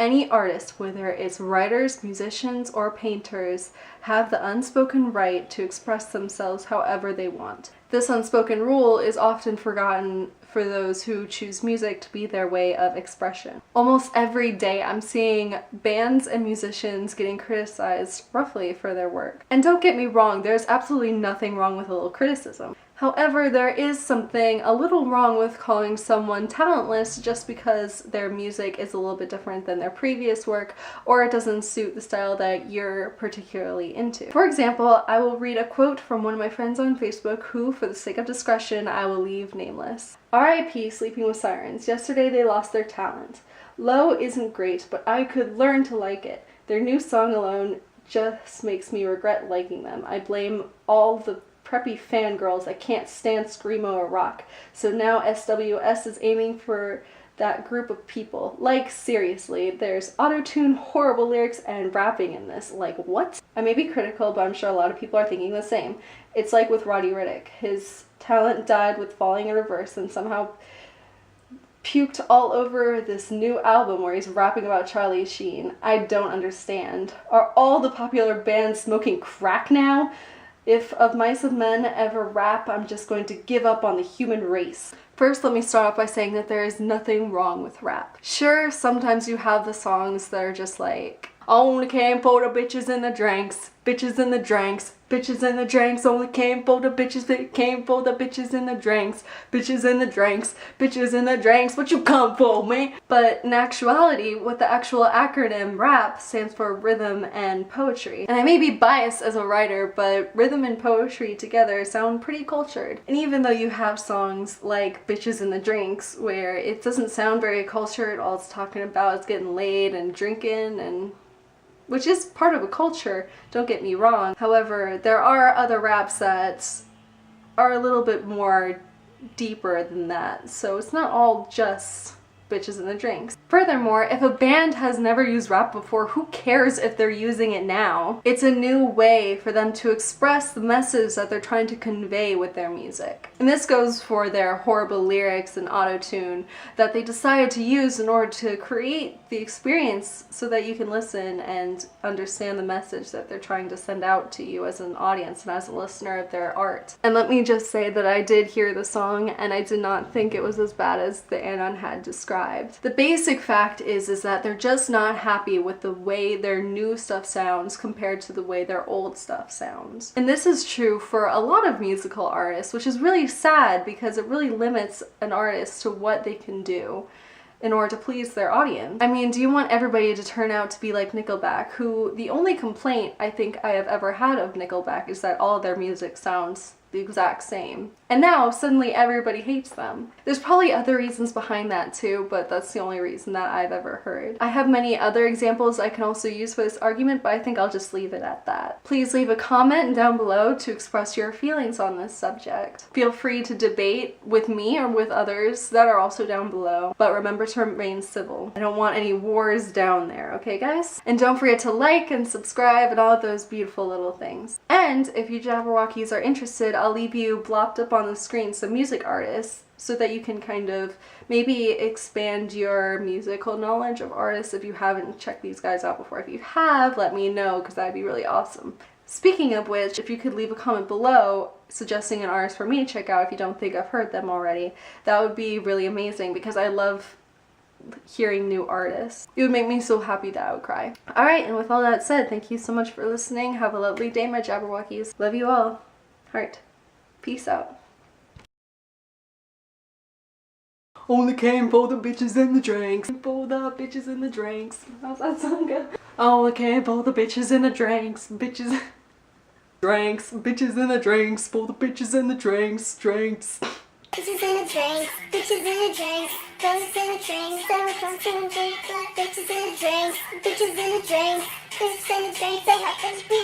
Any artist, whether it's writers, musicians, or painters, have the unspoken right to express themselves however they want. This unspoken rule is often forgotten for those who choose music to be their way of expression. Almost every day I'm seeing bands and musicians getting criticized roughly for their work. And don't get me wrong, there's absolutely nothing wrong with a little criticism. However, there is something a little wrong with calling someone talentless just because their music is a little bit different than their previous work, or it doesn't suit the style that you're particularly into. For example, I will read a quote from one of my friends on Facebook who, for the sake of discretion, I will leave nameless. R.I.P. Sleeping with Sirens. Yesterday they lost their talent. Low isn't great, but I could learn to like it. Their new song alone just makes me regret liking them. I blame all the preppy fangirls that can't stand screamo or rock. So now SWS is aiming for that group of people. Like, seriously, there's auto-tune, horrible lyrics, and rapping in this. Like, what? I may be critical, but I'm sure a lot of people are thinking the same. It's like with Roddy Riddick. His talent died with Falling in Reverse and somehow puked all over this new album where he's rapping about Charlie Sheen. I don't understand. Are all the popular bands smoking crack now? If Of Mice and Men ever rap, I'm just going to give up on the human race. First, let me start off by saying that there is nothing wrong with rap. Sure, sometimes you have the songs that are just like, only came for the bitches and the drinks, bitches and the drinks, bitches and the drinks, only came for the bitches, that came for the bitches and the drinks, bitches and the drinks, bitches and the drinks, what you come for, man? But in actuality, what the actual acronym RAP stands for Rhythm and Poetry. And I may be biased as a writer, but rhythm and poetry together sound pretty cultured. And even though you have songs like Bitches and the Drinks, where it doesn't sound very cultured, all it's talking about is getting laid and drinking, and which is part of a culture, don't get me wrong. However, there are other raps that are a little bit more deeper than that, so it's not all just bitches and the drinks. Furthermore, if a band has never used rap before, who cares if they're using it now? It's a new way for them to express the message that they're trying to convey with their music. And this goes for their horrible lyrics and auto-tune that they decided to use in order to create the experience so that you can listen and understand the message that they're trying to send out to you as an audience and as a listener of their art. And let me just say that I did hear the song and I did not think it was as bad as the Anon had described. The basic fact is that they're just not happy with the way their new stuff sounds compared to the way their old stuff sounds. And this is true for a lot of musical artists, which is really sad because it really limits an artist to what they can do in order to please their audience. I mean, do you want everybody to turn out to be like Nickelback, who the only complaint I think I have ever had of Nickelback is that all of their music sounds the exact same. And now suddenly everybody hates them. There's probably other reasons behind that too, but that's the only reason that I've ever heard. I have many other examples I can also use for this argument, but I think I'll just leave it at that. Please leave a comment down below to express your feelings on this subject. Feel free to debate with me or with others that are also down below, but remember to remain civil. I don't want any wars down there, okay guys? And don't forget to like and subscribe and all of those beautiful little things. And if you Jabberwockies are interested, I'll leave you blopped up on the screen some music artists so that you can kind of maybe expand your musical knowledge of artists if you haven't checked these guys out before. If you have, let me know because that'd be really awesome. Speaking of which, if you could leave a comment below suggesting an artist for me to check out if you don't think I've heard them already, that would be really amazing because I love hearing new artists. It would make me so happy that I would cry. Alright, and with all that said, thank you so much for listening. Have a lovely day, my Jabberwockies. Love you all. Heart. Peace out. Only came for the bitches and the drinks. For the bitches and the drinks. How's that song go? Only came for the bitches and the drinks. Bitches. Drinks. Bitches and the drinks. For the bitches and the drinks. Drinks. Bitches and the drinks. Bitches and the drinks. Girls and the drinks. There were drunks and the drinks. Bitches and the drinks. Bitches and the drinks. Bitches and the drinks. They have to be.